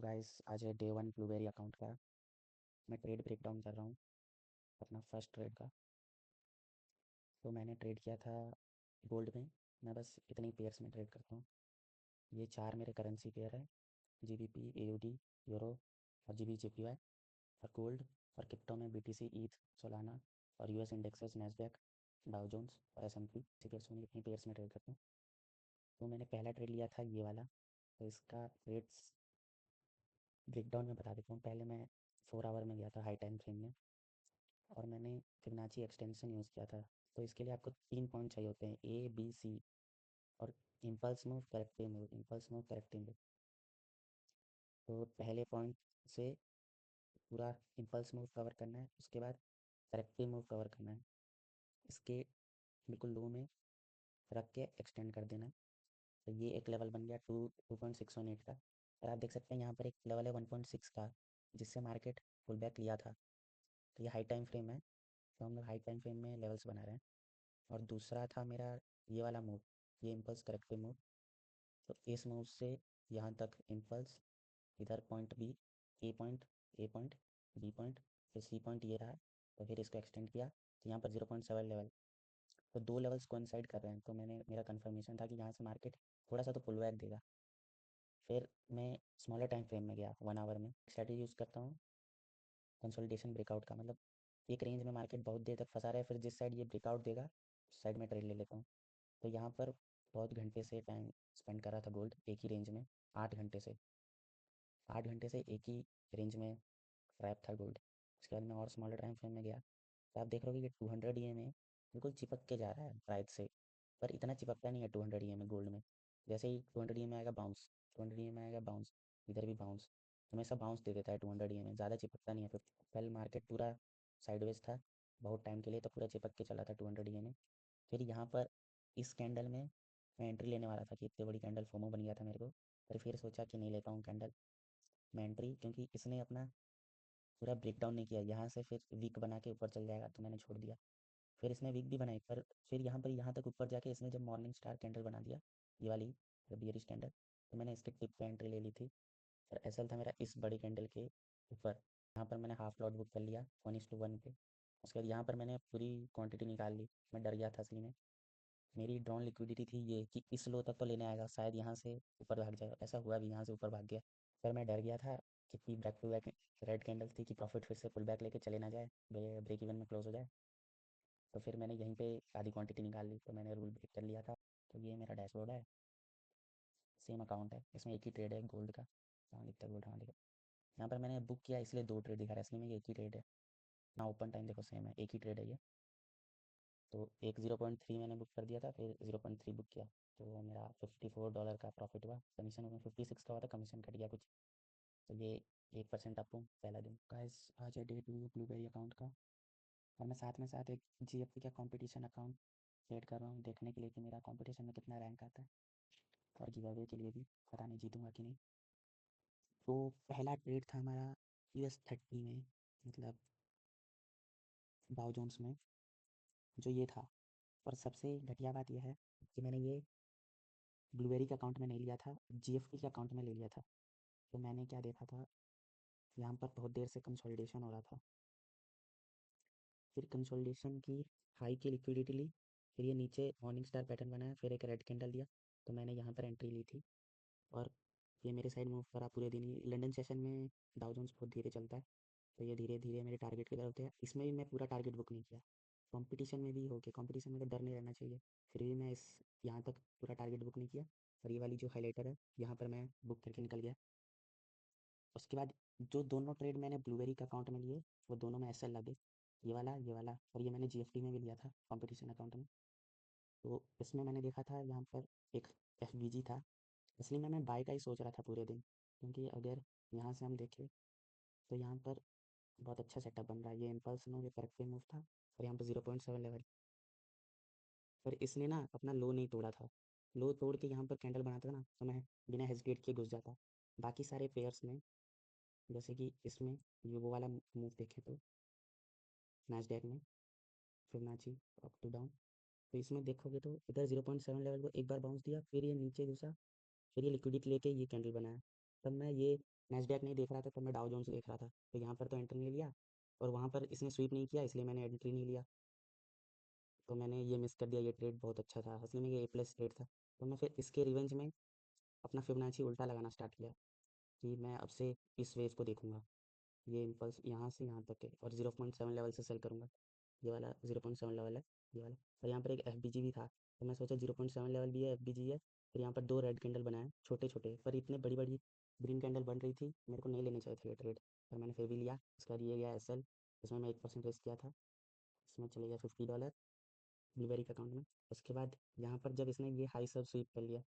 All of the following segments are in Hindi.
तो गाइस आज है डे 1 ब्लूबेरी अकाउंट का। मैं ट्रेड ब्रेक डाउन कर रहा हूँ अपना फर्स्ट ट्रेड का। तो मैंने ट्रेड किया था गोल्ड में। मैं बस इतने पेयर्स में ट्रेड करता हूँ। ये 4 मेरे करेंसी पेयर है: GBP, AUD, यूरो और GBJPY। और गोल्ड और क्रिप्टो में BTC, ETH, सोलाना और US indexes, Nasdaq, Dow Jones और S&P। इसी पेयर्स में इतनी पेयर्स में ट्रेड करता हूँ। तो मैंने पहला ट्रेड लिया था ये वाला। तो इसका रेट्स ब्रेकडाउन में बता देता हूँ। पहले मैं 4 आवर में गया था हाई टाइम फ्रेम में, और मैंने फिबोनाची एक्सटेंशन यूज़ किया था। तो इसके लिए आपको 3 पॉइंट चाहिए होते हैं, A, B, C। और impulse move, corrective move, impulse move, corrective move. तो पहले पॉइंट से पूरा इम्पल्स मूव कवर करना है, उसके बाद करेक्टिव मूव कवर करना है। इसके बिल्कुल लो में रख के एक्सटेंड कर देना है। तो ये एक लेवल बन गया 2.618 का। और आप देख सकते हैं यहाँ पर एक लेवल है 1.6 का, जिससे मार्केट पुल बैक लिया था। तो ये हाई टाइम फ्रेम है, तो हम लोग हाई टाइम फ्रेम में लेवल्स बना रहे हैं। और दूसरा था मेरा ये वाला मूव, ये इम्पल्स करेक्टिव मूव। तो इस मूव से यहाँ तक इम्पल्स, इधर पॉइंट बी, ए पॉइंट, ए पॉइंट, बी पॉइंट, फिर सी पॉइंट ये रहा। तो फिर इसको एक्सटेंड किया तो यहाँ पर 0.7 लेवल। तो 2 लेवल्स कोइंसाइड कर रहे हैं। तो मेरा कंफर्मेशन था कि यहाँ से मार्केट थोड़ा सा तो पुल बैक देगा। फिर मैं स्मॉलर टाइम फ्रेम में गया 1 आवर में। स्ट्रेटेजी यूज़ करता हूँ कंसोलिडेशन ब्रेकआउट का। मतलब एक रेंज में मार्केट बहुत देर तक फंसा रहा है, फिर जिस साइड ये ब्रेकआउट देगा उस साइड में ट्रेड ले लेता हूँ। तो यहाँ पर बहुत घंटे से टाइम स्पेंड कर रहा था गोल्ड एक ही रेंज में। 8 घंटे से एक ही रेंज में ट्रैप था गोल्ड। उसके बाद मैं और स्मॉलर टाइम फ्रेम में गया, तो आप देख रहे हो कि 200 EM में बिल्कुल चिपक के जा रहा है प्राइस से। पर इतना चिपकता नहीं है 200 EM में गोल्ड में। जैसे ही 200 EM में आएगा बाउंस, 200 EM में आएगा बाउंस, इधर भी बाउंस, हमेशा बाउंस दे देता है 200 EM में, ज़्यादा चिपकता नहीं है। फिर कल मार्केट पूरा साइडवेज था बहुत टाइम के लिए, तो पूरा चिपक के चला था 200 EM में। फिर यहाँ पर इस कैंडल में मैं एंट्री लेने वाला था कि इतनी बड़ी कैंडल फोमो बन गया था मेरे को। पर फिर सोचा कि नहीं लेता हूँ कैंडल मैं एंट्री, क्योंकि इसने अपना पूरा ब्रेकडाउन नहीं किया। यहाँ से फिर वीक बना के ऊपर चल जाएगा, तो मैंने छोड़ दिया। फिर इसने वीक भी बनाई, पर फिर यहाँ तक ऊपर जाके इसने जब मॉर्निंग स्टार कैंडल बना दिया, ये वाली बियरिश कैंडल, तो मैंने इसके टिप पे एंट्री ले ली थी। और एसएल था मेरा इस बड़ी कैंडल के ऊपर। यहाँ पर मैंने हाफ लॉट बुक कर लिया 1:1 पे। उसके बाद यहाँ पर मैंने पूरी क्वांटिटी निकाल ली। मैं डर गया था असली में। मेरी ड्रॉन लिक्विडिटी थी ये कि इस लो तक तो लेने आएगा, शायद यहाँ से ऊपर भाग जाएगा। ऐसा हुआ भी, यहाँ से ऊपर भाग गया। पर मैं डर गया था कि back to back red candle थी, कि प्रॉफिट फिर से पुल बैक लेके चले ना जाए, ब्रेक इवन में क्लोज हो जाए। तो फिर मैंने यहीं पे आधी क्वांटिटी निकाल ली, तो मैंने रूल ब्रेक कर लिया था। तो ये मेरा डैशबोर्ड है, सेम अकाउंट है, इसमें एक ही ट्रेड है गोल्ड का। हाँ दिखता है गोल्ड, हाँ दिखा। यहाँ पर मैंने बुक किया इसलिए 2 ट्रेड दिखा रहा है, इसलिए में ये एक ही ट्रेड है ना। ओपन टाइम देखो सेम है, एक ही ट्रेड है ये। तो एक 0.3 मैंने बुक कर दिया था, फिर 0.3 बुक किया। तो मेरा $54 का प्रॉफिट हुआ। कमीशन में 56 का हुआ था, कमीशन कट गया कुछ। तो ये 1% अप हूँ पहला दिन। गाइस आज है डे 2 ब्लूबेरी अकाउंट का, और मैं साथ एक GFP का कंपटीशन अकाउंट क्रिएट कर रहा हूँ, देखने के लिए कि मेरा कंपटीशन में कितना रैंक आता है, और गिव अवे के लिए भी, पता नहीं जीतूंगा कि नहीं। तो पहला ट्रेड था हमारा US30 में, मतलब डाउ जोन्स में, जो ये था। पर सबसे घटिया बात यह है कि मैंने ये ब्लूबेरी के अकाउंट में नहीं लिया था, GFP के अकाउंट में ले लिया था। तो मैंने क्या देखा था, यहाँ पर बहुत देर से कंसोलिडेशन हो रहा था। फिर कंसोलिडेशन की हाई की लिक्विडिटी ली, फिर ये नीचे मॉर्निंग स्टार पैटर्न बनाया, फिर एक रेड कैंडल दिया। तो मैंने यहाँ पर एंट्री ली थी, और ये मेरे साइड मूव करा पूरे दिन ही। लंदन सेशन में डाउ जोन्स बहुत धीरे चलता है, तो ये धीरे धीरे मेरे टारगेट की तरफ गया। इसमें भी मैं पूरा टारगेट बुक नहीं किया। कंपटीशन में भी हो गया, कंपटीशन में तो डर नहीं रहना चाहिए। फिर भी मैं इस यहाँ तक पूरा टारगेट बुक नहीं किया। और ये वाली जो हाईलाइटर है, यहाँ पर मैं बुक करके निकल गया। उसके बाद जो दोनों ट्रेड मैंने ब्लूबेरी के अकाउंट में लिए, वो दोनों में SL लगे, ये वाला, और ये मैंने GFT में भी लिया था कंपटीशन अकाउंट में। तो इसमें मैंने देखा था यहाँ पर एक FVG था। इसलिए मैं बाय का ही सोच रहा था पूरे दिन, क्योंकि अगर यहाँ से हम देखें तो यहाँ पर बहुत अच्छा सेटअप बन रहा है। ये इम्पल्स मूव, ये करेक्टिव मूव था, और यहाँ पर 0.7 लेवल। पर इसने ना अपना लो नहीं तोड़ा था। लो तोड़ के यहाँ पर कैंडल बनाता था ना, तो मैं बिना हेजिटेट किए घुस जाता। बाकी सारे पेयर्स में, जैसे कि इसमें ये वो वाला मूव देखें तो नैस्डैक में फिबोनाची अप टू डाउन, तो इसमें देखोगे तो इधर 0.7 लेवल को एक बार बाउंस दिया, फिर ये नीचे घुसा, फिर ये लिक्विडिटी लेके ये कैंडल बनाया। तब मैं ये नैस्डैक नहीं देख रहा था, तो मैं डाउ जोन्स देख रहा था, तो यहाँ पर तो एंट्री नहीं लिया, और वहाँ पर इसने स्वीप नहीं किया, इसलिए मैंने एंट्री नहीं लिया। तो मैंने ये मिस कर दिया, ये ट्रेड बहुत अच्छा था, असली में ये A+ ट्रेड था। तो मैं फिर इसके रिवेंज में अपना फिबोनाची उल्टा लगाना स्टार्ट किया कि मैं अब से इस वेव को देखूंगा, ये इम्पल्स यहाँ से यहाँ तक है, और 0.7 लेवल से सेल करूंगा। ये वाला 0.7 लेवल है, ये वाला। और यहाँ पर एक FBG भी था, तो मैं सोचा 0.7 लेवल भी है, FBG है। फिर यहाँ पर 2 रेड कैंडल बनाए, छोटे छोटे, पर इतने बड़ी बड़ी ग्रीन कैंडल बन रही थी, मेरे को नहीं लेने चाहिए थे ये ट्रेड, पर मैंने फिर भी लिया। उसका ये गया SL, इसमें मैं 1% रिस्क किया था, इसमें चले गया $50 ब्लूबेरी के अकाउंट में। उसके बाद यहाँ पर जब इसने ये हाई सब स्वीप कर लिया,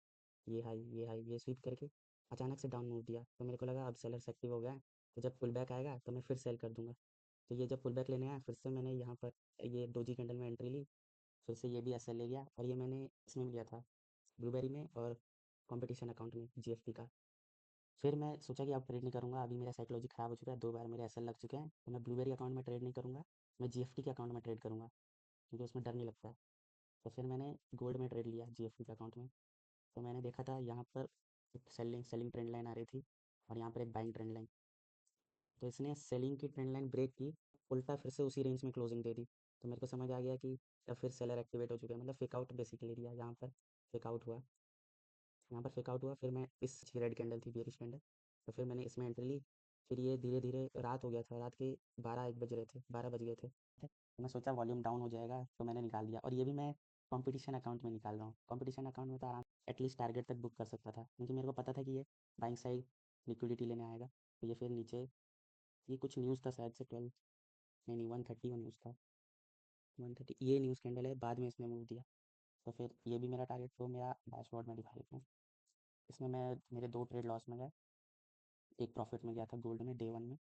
ये हाई ये हाई ये स्वीप करके अचानक से डाउन मूव दिया, तो मेरे को लगा अब सेलर्स एक्टिव हो गया है, तो जब पुल बैक आएगा तो मैं फिर सेल कर दूंगा। तो ये जब पुल बैक लेने आया, फिर से मैंने यहाँ पर ये डोजी कैंडल में एंट्री ली, फिर से ये भी SL ले गया, और ये मैंने इसमें लिया था, ब्लूबेरी में और कंपटीशन अकाउंट में GFP का। फिर मैं सोचा कि अब ट्रेड नहीं करूँगा, अभी मेरा साइकोलॉजी खराब हो चुका है, 2 बार मेरे SL लग चुके हैं, तो मैं ब्लूबेरी अकाउंट में ट्रेड नहीं करूँगा, मैं GFT के अकाउंट में ट्रेड करूँगा, क्योंकि उसमें डर नहीं लगता है। तो फिर मैंने गोल्ड में ट्रेड लिया GFP के अकाउंट में। तो मैंने देखा था यहाँ पर एक सेलिंग सेलिंग ट्रेंड लाइन आ रही थी, और यहाँ पर एक बाइंग ट्रेंड लाइन। तो इसने सेलिंग की ट्रेंड लाइन ब्रेक की, उल्टा फिर से उसी रेंज में क्लोजिंग दे दी। तो मेरे को समझ आ गया कि अब फिर सेलर एक्टिवेट हो चुके हैं, मतलब फेक आउट बेसिकली दिया यहाँ पर, फेक आउट हुआ, यहाँ पर फेक आउट हुआ। फिर मैं इस रेड कैंडल थी, बेरिश कैंडल, तो फिर मैंने इसमें एंट्री ली। फिर ये धीरे धीरे रात हो गया था, रात के 12-1 बज रहे थे, 12 बज गए थे, तो मैं सोचा वॉल्यूम डाउन हो जाएगा, तो मैंने निकाल दिया। और ये भी मैं कंपटीशन अकाउंट में निकाल रहा हूँ, कंपटीशन अकाउंट में तो आराम एटलीस्ट टारगेट तक बुक कर सकता था, क्योंकि मेरे को पता था कि ये बाइंग साइड लिक्विडिटी लेने आएगा। तो ये फिर नीचे, ये कुछ न्यूज़ था शायद से 12, नहीं 1:30 का न्यूज़ था, 1:30 ये न्यूज़ कैंडल है, बाद में इसने मूव दिया। तो फिर ये भी मेरा टारगेट, तो मेरा डैशबोर्ड में दिखा देता हूँ। इसमें मैं मेरे 2 ट्रेड लॉस में गए, एक प्रॉफिट में गया था गोल्ड में डे 1 में,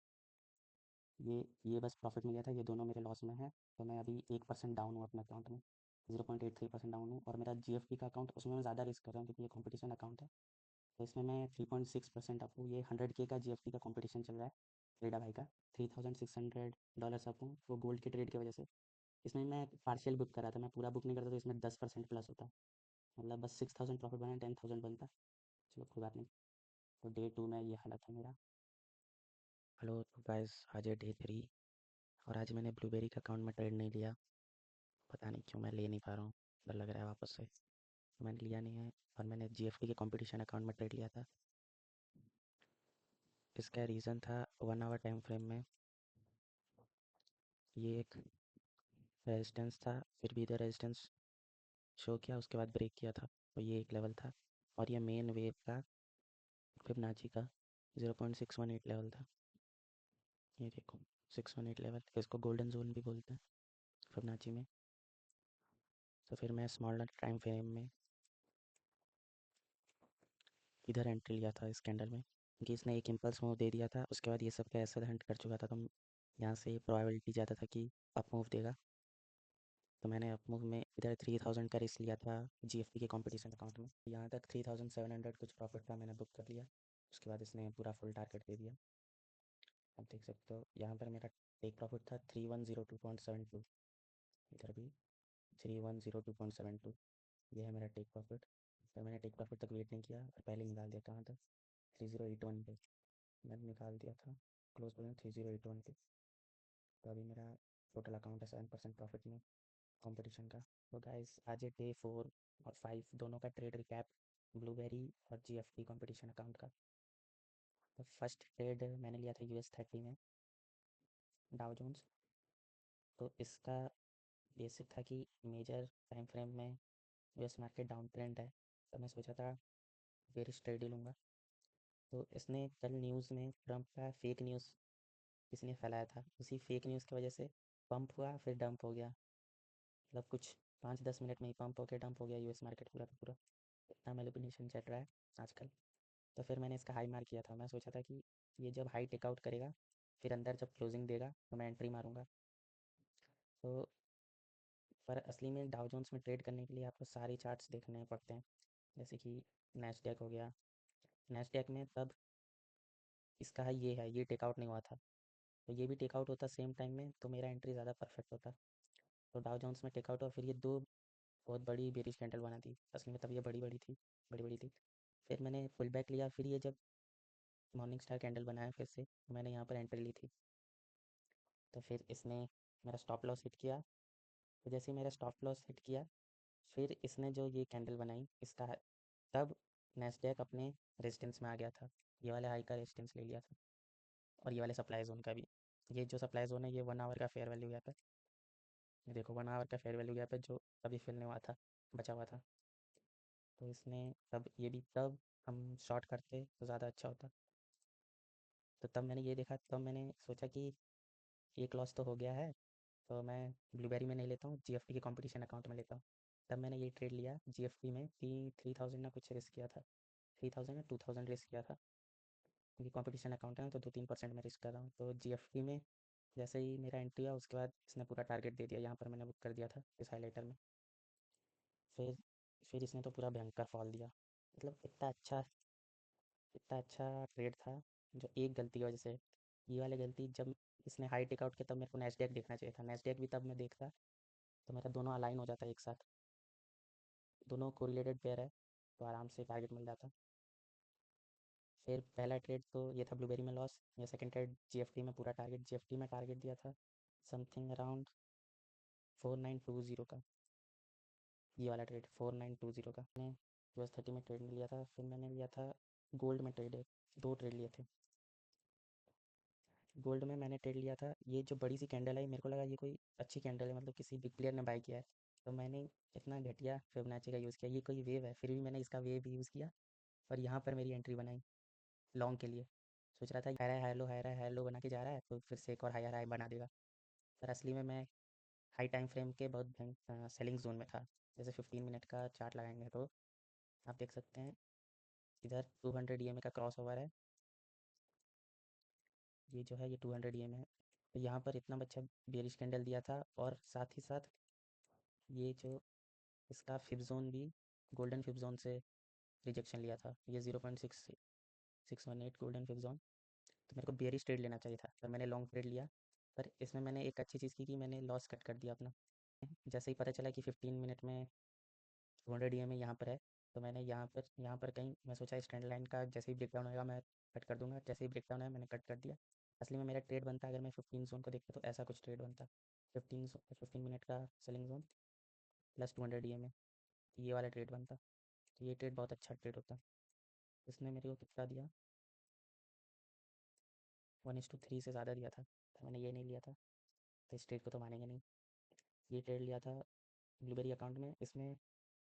ये बस प्रॉफिट में गया था, ये दोनों मेरे लॉस में है। तो मैं अभी 1% डाउन हूँ अपने अकाउंट में, 0.83% डाउन हूँ, और मेरा GFP का अकाउंट, उसमें मैं ज़्यादा रिस्क कर रहा हूँ, क्योंकि ये कॉम्पिटिशन अकाउंट है। तो इसमें मैं 3.6% अप हूँ, ये 100K का GFP का कॉम्पिटिशन चल रहा है रेडा भाई का, $3,600 अप हूँ, वो गोल्ड के ट्रेड की वजह से। इसमें मैं पार्शियल बुक कर रहा था, मैं पूरा बुक नहीं करता, तो इसमें 10% प्लस होता, मतलब बस 6,000 प्रॉफिट बना, 10,000 बनता। चलो कोई बात नहीं। तो डे 2 में ये हालत है मेरा। हेलो, तो गाइस आज है डे 3, और आज मैंने ब्लूबेरी का अकाउंट में ट्रेड नहीं लिया, पता नहीं क्यों मैं ले नहीं पा रहा हूँ, डर लग रहा है वापस से, तो मैंने लिया नहीं है। और मैंने GFT के कंपटीशन अकाउंट में ट्रेड लिया था। इसका रीज़न था 1 आवर टाइम फ्रेम में ये एक रेजिस्टेंस था, फिर भी इधर रेजिस्टेंस शो किया, उसके बाद ब्रेक किया था, तो ये एक लेवल था। और ये मेन वेव का फिबोनाची का 0.618 लेवल था, ये देखो 618 लेवल, इसको गोल्डन जोन भी बोलते हैं फिबोनाची में। तो फिर मैं स्मॉलर टाइम फ्रेम में इधर एंट्री लिया था इस कैंडल में, क्योंकि इसने एक इम्पल्स मूव दे दिया था, उसके बाद ये सब का ऐसा हंट कर चुका था, तो यहाँ से प्रोबेबिलिटी ज़्यादा था कि अप मूव देगा। तो मैंने अप मूव में इधर 3,000 का रिस्क लिया था GFP के कंपटीशन अकाउंट में, यहाँ तक 3,700 कुछ प्रॉफिट था, मैंने बुक कर लिया। उसके बाद इसने पूरा फुल टारगेट दे दिया। आप देख सकते हो यहाँ पर मेरा टेक प्रॉफिट था 3,102.72, इधर भी 3,102.72, ये है मेरा टेक प्रॉफिट। तो मैंने टेक प्रॉफिट तक वेट नहीं किया और पहले निकाल दिया, कहाँ तक 3081 पे मैंने निकाल दिया था, क्लोज बैलेंस 3081 पे। तो अभी मेरा टोटल अकाउंट है 7% प्रॉफिट में कंपटीशन का। तो गाइस आज है डे 4 और 5 दोनों का ट्रेड रिकैप, ब्लूबेरी और GFT कंपटीशन अकाउंट का। तो फर्स्ट ट्रेड मैंने लिया था US 30 में डाउ जोन्स। तो इसका बेसिक था कि मेजर टाइम फ्रेम में US मार्केट डाउन ट्रेंड है, तो मैं सोचा था बेरिश ट्रेड ही लूँगा। तो इसने कल न्यूज़ में ट्रंप का फेक न्यूज़ किसी ने फैलाया था, उसी फेक न्यूज़ की वजह से पंप हुआ, फिर डंप हो गया, मतलब कुछ 5-10 मिनट में ही पंप होकर डंप हो गया US मार्केट पूरा का पूरा। इतना मैनिपुलेशन चल रहा है आजकल। तो फिर मैंने इसका हाई मार्क किया था, मैं सोचा था कि ये जब हाई टेकआउट करेगा, फिर अंदर जब क्लोजिंग देगा तो मैं एंट्री मारूंगा। तो पर असली में डाउ जोन्स में ट्रेड करने के लिए आपको सारे चार्ट्स देखने पड़ते हैं, जैसे कि नैस्डैक हो गया। नैस्डैक में तब इसका हाई ये है, ये टेकआउट नहीं हुआ था, तो ये भी टेकआउट होता सेम टाइम में, तो मेरा एंट्री ज़्यादा परफेक्ट होता। तो डाउ जोन्स में टेकआउट हुआ, फिर ये दो बहुत बड़ी बेरिश कैंडल बना दी, असली में तब ये बड़ी बड़ी थी, बड़ी बड़ी थी। फिर मैंने पुल बैक लिया, फिर ये जब मॉर्निंग स्टार कैंडल बनाया फिर से, मैंने यहाँ पर एंट्री ली थी। तो फिर इसने मेरा स्टॉप लॉस हिट किया। तो जैसे ही मेरा स्टॉप लॉस हिट किया, फिर इसने जो ये कैंडल बनाई इसका, तब नैस्डैक अपने रेजिस्टेंस में आ गया था। ये वाले हाई का रेजिस्टेंस ले लिया था, और ये वाले सप्लाई जोन का भी। ये जो सप्लाई जोन है ये 1 आवर का फेयर वैल्यू गैप है। ये देखो 1 आवर का फेयर वैल्यू गैप है जो अभी फिल नहीं हुआ था, बचा हुआ था। तो इसने तब ये भी, तब हम शॉर्ट करते तो ज़्यादा अच्छा होता। तो तब मैंने ये देखा, तब मैंने सोचा कि एक लॉस तो हो गया है, तो मैं ब्लूबेरी में नहीं लेता हूँ, जीएफपी के कंपटीशन अकाउंट में लेता हूँ। तब मैंने ये ट्रेड लिया जीएफपी में, 3000 ना कुछ रिस्क किया था, 3000 या 2000 रिस्क किया था, क्योंकि कंपटीशन अकाउंट है ना, तो 2-3% में रिस्क कर रहा हूँ। तो जीएफपी में जैसे ही मेरा एंट्री हुआ उसके बाद इसने पूरा टारगेट दे दिया, यहाँ पर मैंने बुक कर दिया था इस हाईलाइटर में। फिर फिर इसने तो पूरा भयंकर फॉल दिया, मतलब इतना अच्छा ट्रेड था, जो एक गलती की वजह से, ये वाली गलती, जब इसने हाई टेक आउट किया तब मेरे को नेस्डैक देखना चाहिए था, नेस्डैक भी तब मैं देखता तो मेरा दोनों अलाइन हो जाता एक साथ, दोनों कोरिलेटेड पेयर है, तो आराम से टारगेट मिल जाता। फिर पहला ट्रेड तो ये था ब्लूबेरी में लॉस, या सेकंड ट्रेड जीएफटी में पूरा टारगेट, जीएफटी में टारगेट दिया था समथिंग अराउंड 4920 का। ये वाला ट्रेड 4920 का मैंने US30 में ट्रेड लिया था। फिर मैंने लिया था गोल्ड में ट्रेड, दो ट्रेड लिए थे। गोल्ड में मैंने ट्रेड लिया था, ये जो बड़ी सी कैंडल है मेरे को लगा ये कोई अच्छी कैंडल है, मतलब किसी बिग प्लेयर ने बाय किया है, तो मैंने इतना घटिया फिबोनाची का यूज़ किया, ये कोई वेव है फिर भी मैंने इसका वेव यूज़ किया, और यहाँ पर मेरी एंट्री बनाई लॉन्ग के लिए। सोच रहा था हाई लो बना के जा रहा है, तो फिर से एक और हायर हाई बना देगा। पर असली में मैं हाई टाइम फ्रेम के बहुत सेलिंग जोन में था। जैसे 15 मिनट का चार्ट लगाएंगे तो आप देख सकते हैं, इधर 200 EMA का क्रॉस ओवर है, ये जो है ये 200 EMA है। तो यहाँ पर इतना अच्छा बेरिश कैंडल दिया था, और साथ ही साथ ये जो इसका फिब जोन भी, गोल्डन फिब जोन से रिजेक्शन लिया था, ये 0.6618 गोल्डन फिब जोन। तो मेरे को बेरिश ट्रेड लेना चाहिए था, तो मैंने लॉन्ग ट्रेड लिया। पर इसमें मैंने एक अच्छी चीज़ की कि मैंने लॉस कट कर दिया अपना। जैसे ही पता चला कि 15 मिनट में 200 EMA यहाँ पर है, तो मैंने यहाँ पर कहीं, मैं सोचा इस ट्रेंड लाइन का जैसे ही ब्रेकडाउन होगा मैं कट कर दूंगा, जैसे ही ब्रेकडाउन है मैंने कट कर दिया। असली में मेरा ट्रेड बनता अगर मैं 15 जोन को देखता तो ऐसा कुछ ट्रेड बनता, 15 मिनट का सेलिंग जोन प्लस 200 EMA, ये वाला ट्रेड बनता। तो ये ट्रेड बहुत अच्छा ट्रेड होता। इसने मेरे को कितना दिया, 1:3 से ज़्यादा दिया था, तो मैंने ये नहीं लिया था, तो इस ट्रेड को तो मानेंगे नहीं। ये ट्रेड लिया था ब्लूबेरी अकाउंट में, इसमें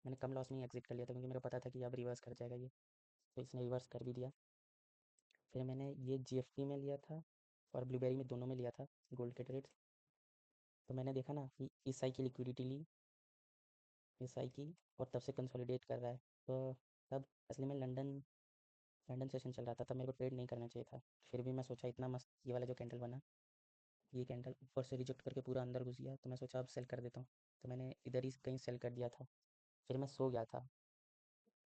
मैंने कम लॉस में ही एग्जिट कर लिया था, क्योंकि मेरे को पता था कि अब रिवर्स कर जाएगा ये, तो इसने रिवर्स कर भी दिया। फिर मैंने ये जीएफटी में लिया था और ब्लूबेरी में, दोनों में लिया था गोल्ड के ट्रेड्स। तो मैंने देखा ना कि इस आई की लिक्विडिटी ली, इस आई की, और तब से कंसोलिडेट कर रहा है। तो तब असली में लंदन लंदन सेशन चल रहा था, तब मेरे को ट्रेड नहीं करना चाहिए था। फिर भी मैं सोचा इतना मस्त ये वाला जो कैंडल बना, ये कैंडल ऊपर से रिजेक्ट करके पूरा अंदर घुस गया, तो मैं सोचा अब सेल कर देता हूँ, तो मैंने इधर ही कहीं सेल कर दिया था। फिर मैं सो गया था,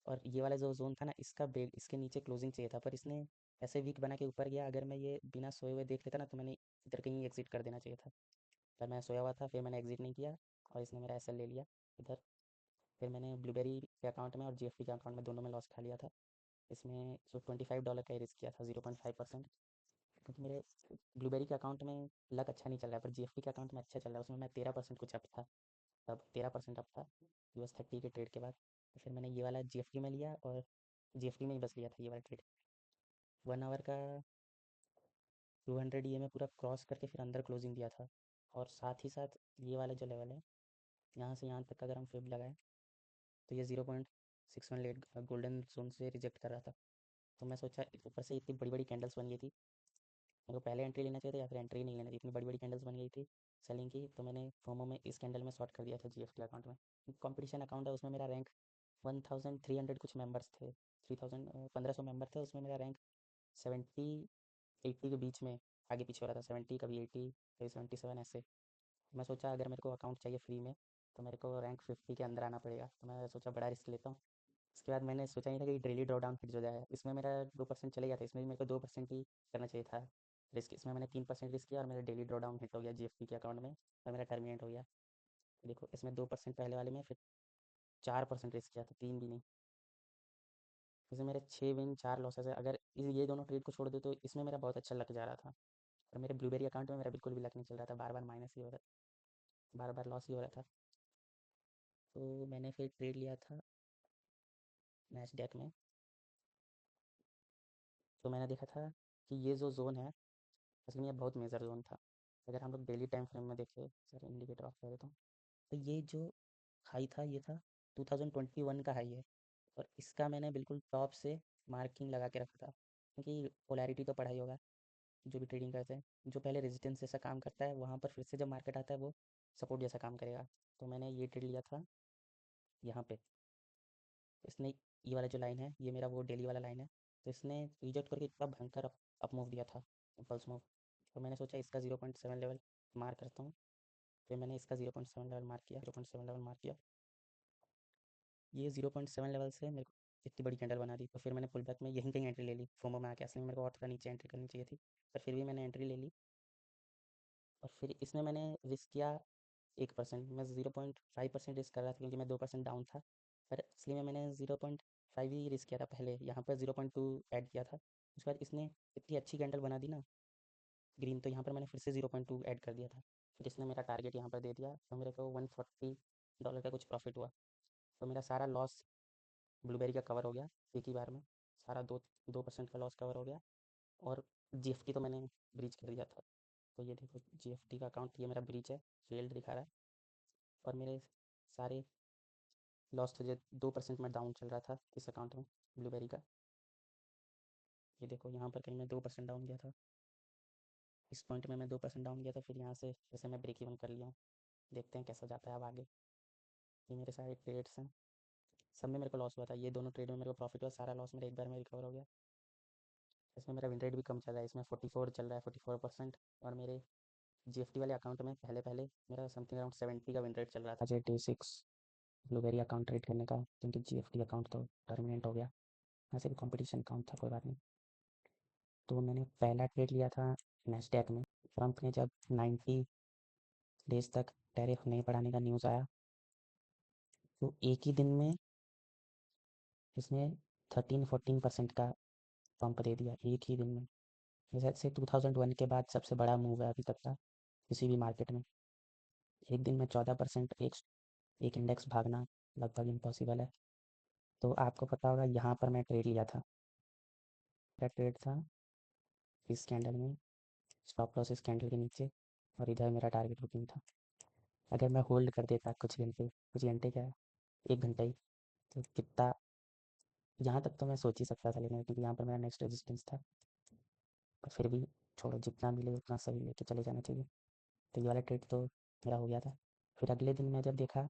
और ये वाला जो जोन था ना, इसका ब्रेक, इसके नीचे क्लोजिंग चाहिए था, पर इसने ऐसे वीक बना के ऊपर गया। अगर मैं ये बिना सोए हुए देख लेता ना, तो मैंने इधर कहीं एग्जिट कर देना चाहिए था, पर मैं सोया हुआ था, फिर मैंने एग्जिट नहीं किया, और इसने मेरा एसएल ले लिया इधर। फिर मैंने ब्लूबेरी के अकाउंट में और जीएफपी के अकाउंट में, दोनों में लॉस खा लिया था। इसमें जो $25 का ही रिस्क किया था, 0.5%, क्योंकि मेरे ब्लूबेरी के अकाउंट में लक अच्छा नहीं चल रहा है, पर जीएफपी के अकाउंट में अच्छा चल रहा है, उसमें मैं 13% कुछ अप था, तब 13% अप था US30 के ट्रेड के बाद। तो फिर मैंने ये वाला जीएफटी में लिया, और जीएफटी में ही बस लिया था ये वाला ट्रेड। 1 आवर का 200 EMA पूरा क्रॉस करके फिर अंदर क्लोजिंग दिया था, और साथ ही साथ ये वाला जो लेवल है, यहाँ से यहाँ तक अगर हम फिब लगाएं, तो ये 0.618 गोल्डन जोन से रिजेक्ट कर रहा था। तो मैं सोचा, ऊपर से इतनी बड़ी बड़ी कैंडल्स बन गई थी, मेरे को पहले एंट्री लेना चाहिए था, या फिर एंट्री नहीं लेना चाहिए, इतनी बड़ी बड़ी कैंडल्स बन गई थी सेलिंग की। तो मैंने फोमो में इस कैंडल में शॉर्ट कर दिया था जीएफटी अकाउंट में। कंपटीशन अकाउंट है, उसमें मेरा रैंक 1300 कुछ मेंबर्स थे, 3000 1500 मेंबर थे, उसमें मेरा रैंक 70-80 के बीच में आगे पीछे हो रहा था, 70 कभी 80 कभी 77 ऐसे। मैं सोचा अगर मेरे को अकाउंट चाहिए फ्री में, तो मेरे को रैंक 50 के अंदर आना पड़ेगा, तो मैं सोचा बड़ा रिस्क लेता हूँ। उसके बाद मैंने सोचा नहीं था कि डेली ड्रॉ डाउन फिट हो जाएगा, इसमें मेरा 2% चले गया था, इसमें भी मेरे को 2% ही करना चाहिए था रिस्क, इसमें मैंने 3% रिस्क किया, और मेरा डेली ड्रॉ डाउन हिट हो गया जीएफपी के अकाउंट में, और मेरा टर्मिनेट हो गया। देखो इसमें 2% पहले वाले में, फिर 4% रिस्क किया था, तीन भी नहीं। जैसे मेरे 6 विन 4 लॉसेस है, अगर ये दोनों ट्रेड को छोड़ दो तो इसमें मेरा बहुत अच्छा लक जा रहा था। और मेरे ब्लूबेरी अकाउंट में मेरा बिल्कुल भी लक नहीं चल रहा था, बार बार माइनस ही हो रहा, बार बार लॉस ही हो रहा था। तो मैंने फिर ट्रेड लिया था नैस्डैक में। तो मैंने देखा था कि ये जो जोन है असल में ये बहुत मेजर जोन था। अगर हम लोग डेली टाइम फ्रेम में देखें, सर इंडिकेटर ऑफ कर देता हूँ, तो ये जो हाई था ये था 2021 का हाई है। और इसका मैंने बिल्कुल टॉप से मार्किंग लगा के रखा था, क्योंकि पोलैरिटी तो पढ़ा ही होगा, जो भी ट्रेडिंग करते हैं, जो पहले रेजिस्टेंस जैसा काम करता है वहाँ पर फिर से जब मार्केट आता है वो सपोर्ट जैसा काम करेगा। तो मैंने ये ट्रेड लिया था यहाँ पे। इसने ये वाला जो लाइन है ये मेरा वो डेली वाला लाइन है, तो इसने रिजेक्ट करके इतना भयंकर अप मूव दिया था, इम्पल्स मूव। तो मैंने सोचा इसका 0.7 लेवल मार करता हूँ। फिर मैंने इसका 0.7 लेवल मार किया, 0.7 लेवल मार किया। ये 0.7 लेवल से मेरे को इतनी बड़ी कैंडल बना दी। तो फिर मैंने पुल बैक में यहीं कहीं एंट्री ले ली, फोमो में आके। असली में मेरे को और थोड़ा नीचे एंट्री करनी चाहिए थी, पर फिर भी मैंने एंट्री ले ली। और फिर इसमें मैंने रिस्क किया 1%। मैं 0.5% रिस्क कर रहा था, क्योंकि मैं 2% डाउन था। पर इसलिए में मैंने 0.5 ही रिस्क किया था पहले, यहाँ पर 0.2 ऐड किया था। उसके बाद इसने इतनी अच्छी कैंडल बना दी ना ग्रीन, तो यहाँ पर मैंने फिर से 0.2 ऐड कर दिया था। फिर इसने मेरा टारगेट यहाँ पर दे दिया, तो मेरे को $140 का कुछ प्रॉफिट हुआ। तो मेरा सारा लॉस ब्लूबेरी का कवर हो गया एक ही बार में। सारा 2% का लॉस कवर हो गया। और जीएफटी तो मैंने ब्रीच कर दिया था। तो ये देखो जीएफटी का अकाउंट, ये मेरा ब्रीच है, फेल्ड दिखा रहा है। और मेरे सारे लॉस थे जो 2% में डाउन चल रहा था इस अकाउंट में ब्लूबेरी का। ये देखो यहाँ पर कहीं मैं 2% डाउन गया था, इस पॉइंट में मैं 2% डाउन गया था। फिर यहाँ से जैसे मैं ब्रेक इवन कर लिया हूँ, देखते हैं कैसा जाता है अब आगे। ये मेरे सारे ट्रेड्स हैं, सब में मेरे को लॉस हुआ था। ये दोनों ट्रेड में मेरे को प्रॉफिट हुआ, सारा लॉस मेरा एक बार में रिकवर हो गया। इसमें मेरा विन रेट भी कम चल रहा है, इसमें 44 चल रहा है, 44%। और मेरे जीएफटी वाले अकाउंट में पहले पहले मेरा समथिंग अराउंड 70 का विन रेट चल रहा था। मुझे T6 ब्लूबेरी अकाउंट ट्रेड करने का, क्योंकि जीएफटी अकाउंट तो टर्मिनेट हो गया, वैसे भी कॉम्पिटिशन अकाउंट था, कोई बात नहीं। तो मैंने पहला ट्रेड लिया था नैस्डैक में। ट्रंप ने जब 90 डेज तक टैरिफ नहीं बढ़ाने का न्यूज़ आया, तो एक ही दिन में इसने 13-14% का पंप दे दिया, एक ही दिन में। ये शायद से 2001 के बाद सबसे बड़ा मूव है अभी तक का किसी भी मार्केट में। एक दिन में 14% एक इंडेक्स भागना लगभग इम्पॉसिबल है। तो आपको पता होगा यहाँ पर मैं ट्रेड लिया था। मेरा ट्रेड था इस कैंडल में, स्टॉप लॉस इस कैंडल के नीचे, और इधर मेरा टारगेट बुकिंग था। अगर मैं होल्ड कर देता कुछ घंटे क्या है, 1 घंटा ही, तो कितना, यहाँ तक तो मैं सोच ही सकता था लेकिन, क्योंकि यहाँ पर मेरा नेक्स्ट रेजिस्टेंस था। पर फिर भी छोड़ो, जितना मिले उतना सही लेके चले जाना चाहिए। तो ये वाला ट्रेड तो मेरा हो गया था। फिर अगले दिन मैं जब देखा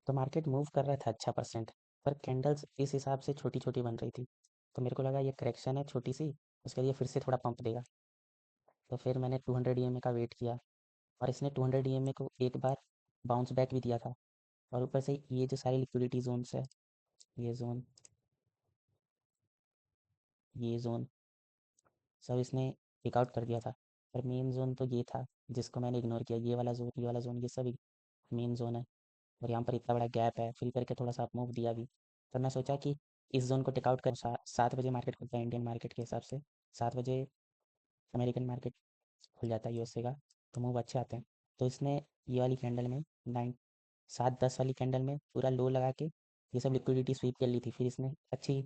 तो मार्केट मूव कर रहा था अच्छा परसेंट, पर कैंडल्स इस हिसाब से छोटी छोटी बन रही थी। तो मेरे को लगा ये करेक्शन है छोटी सी, उसके लिए फिर से थोड़ा पंप देगा। तो फिर मैंने 200 EMA का वेट किया, और इसने 200 EMA को एक बार बाउंस बैक भी दिया था। और ऊपर से ये जो सारी लिक्विडिटी जोन्स है, ये जोन, ये जोन, सब इसने टेकआउट कर दिया था। पर मेन जोन तो ये था जिसको मैंने इग्नोर किया, ये वाला जोन, ये वाला जोन, ये सब मेन जोन है। और यहाँ पर इतना बड़ा गैप है, फिर करके थोड़ा सा मूव दिया भी। तो मैं सोचा कि इस जोन को टेकआउट कर, 7 बजे मार्केट खुलता है इंडियन मार्केट के हिसाब से, 7 बजे अमेरिकन मार्केट खुल जाता है यूएसए का, तो मूव अच्छे आते हैं। तो इसने ये वाली कैंडल में 7-10 वाली कैंडल में पूरा लो लगा के ये सब लिक्विडिटी स्वीप कर ली थी। फिर इसने अच्छी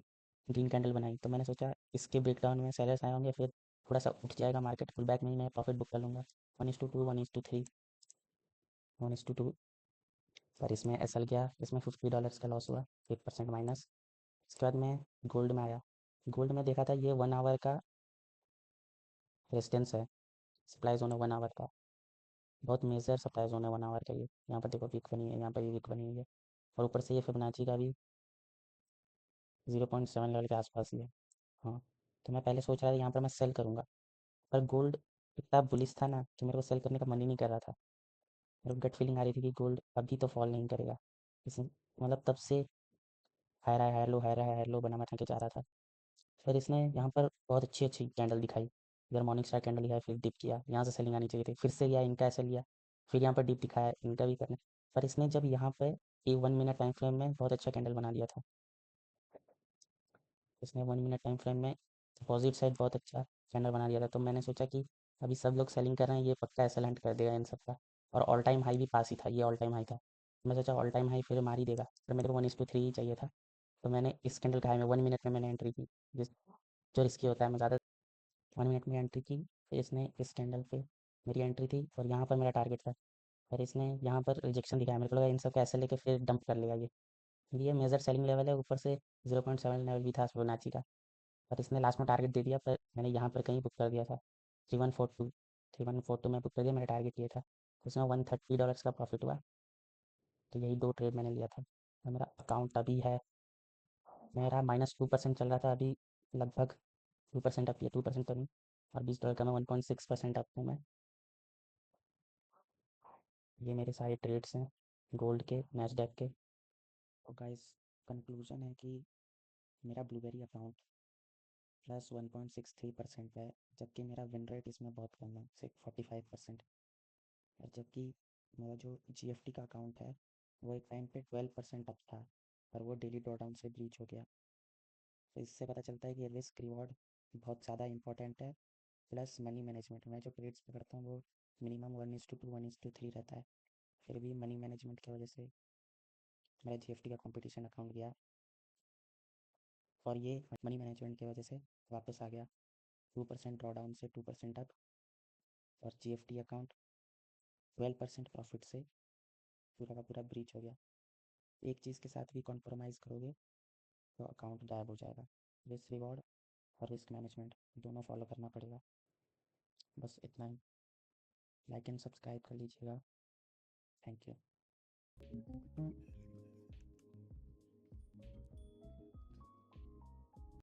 ग्रीन कैंडल बनाई, तो मैंने सोचा इसके ब्रेकडाउन में सेलर्स आए होंगे, फिर थोड़ा सा उठ जाएगा मार्केट, पुल बैक में ही मैं प्रॉफिट बुक कर लूँगा। 1:2, 1:3, 1:2। पर इसमें ऐसा गया, इसमें $50 का लॉस हुआ, 1% माइनस। इसके बाद मैं गोल्ड में आया। गोल्ड में देखा था ये 1 आवर का रेजिस्टेंस है, सप्लाई जोन है 1 आवर का, बहुत मेजर सप्लाई जोन है 1 आवर का। ये यहाँ पर देखो वीक बनी है, यहाँ पर भी वीक बनी हुई है। और ऊपर से ये फिबोनाची का भी 0.7 लेवल के आसपास ही है। हाँ, तो मैं पहले सोच रहा था यहाँ पर मैं सेल करूँगा, पर गोल्ड इतना बुलिश था ना कि मेरे को सेल करने का मन ही नहीं कर रहा था। मेरे को गट फीलिंग आ रही थी कि गोल्ड अभी तो फॉल नहीं करेगा। इस मतलब तब से higher high higher low, higher high higher low बना बना के जा रहा था। फिर इसने यहाँ पर बहुत अच्छी अच्छी कैंडल दिखाई, इधर मॉर्निंग स्टार कैंडल दिखाई, फिर डिप किया, यहाँ से सेलिंग आनी चाहिए थी, फिर से लिया, इनका ऐसे लिया, फिर यहाँ पर डिप दिखाया, इनका भी करना। पर इसने जब यहाँ पे एक 1 मिनट टाइम फ्रेम में बहुत अच्छा कैंडल बना दिया था। इसने 1 मिनट टाइम फ्रेम में अपोजिट साइड बहुत अच्छा कैंडल बना दिया था। तो मैंने सोचा कि अभी सब लोग सेलिंग कर रहे हैं, ये पक्का एसेलेंट कर देगा इन सब का। और ऑल टाइम हाई भी पास ही था, ये ऑल टाइम हाई था। मैं सोचा ऑल टाइम हाई फिर मार ही देगा, पर मेरे को 1:3 ही चाहिए था। तो मैंने इस कैंडल का हाई में 1 मिनट में मैंने एंट्री की, जिस जो रिस्की होता है। मैं ज़्यादा 1 मिनट में एंट्री की, फिर इसने इस कैंडल पे मेरी एंट्री थी और यहाँ पर मेरा टारगेट था। पर इसने यहाँ पर रिजेक्शन दिखाया, मेरे को लगा इन सब का ऐसे लेके फिर डंप कर लेगा ये मेजर सेलिंग लेवल है, ऊपर से 0.7 लेवल भी था फिबोनाची का। पर इसने लास्ट में टारगेट दे दिया, पर मैंने यहाँ पर कहीं बुक कर दिया था 3142 में बुक कर दिया, मेरा टारगेट ये था। उसमें $130 का प्रॉफिट हुआ। तो यही 2 ट्रेड मैंने लिया था। और मेरा अकाउंट अभी है, मेरा -2% चल रहा था, अभी लगभग 2% अप, या 2% तो नहीं, और $20 का मैं 1.6% अप हूँ मैं। ये मेरे सारे ट्रेड्स हैं गोल्ड के, नैस्डैक के। तो गाइस, कंक्लूजन है कि मेरा ब्लूबेरी अकाउंट +1.63% है, जबकि मेरा विन रेट इसमें बहुत कम है, सिर्फ 45%। और जबकि मेरा जो GFT का अकाउंट है वो एक टाइम पे 12% अप था, पर वो डेली ड्रॉडाउन से ब्रीच हो गया। तो इससे पता चलता है कि रिस्क रिवॉर्ड बहुत ज़्यादा इंपॉर्टेंट है, प्लस मनी मैनेजमेंट। मैं जो ट्रेड्स पकड़ता हूँ वो मिनिमम 1:2 1:3 रहता है। फिर भी मनी मैनेजमेंट की वजह से मेरा GFT का कंपटीशन अकाउंट गया, और ये मनी मैनेजमेंट की वजह से वापस आ गया 2% ड्रॉडाउन से 2% अप। और GFT अकाउंट 12% प्रॉफिट से पूरा का पूरा ब्रीच हो गया। एक चीज़ के साथ भी कॉम्प्रोमाइज़ करोगे तो अकाउंट गायब हो जाएगा। रिस्क रिवॉर्ड और रिस्क मैनेजमेंट दोनों फॉलो करना पड़ेगा। बस इतना ही। लाइक एंड सब्सक्राइब कर लीजिएगा। Thank you.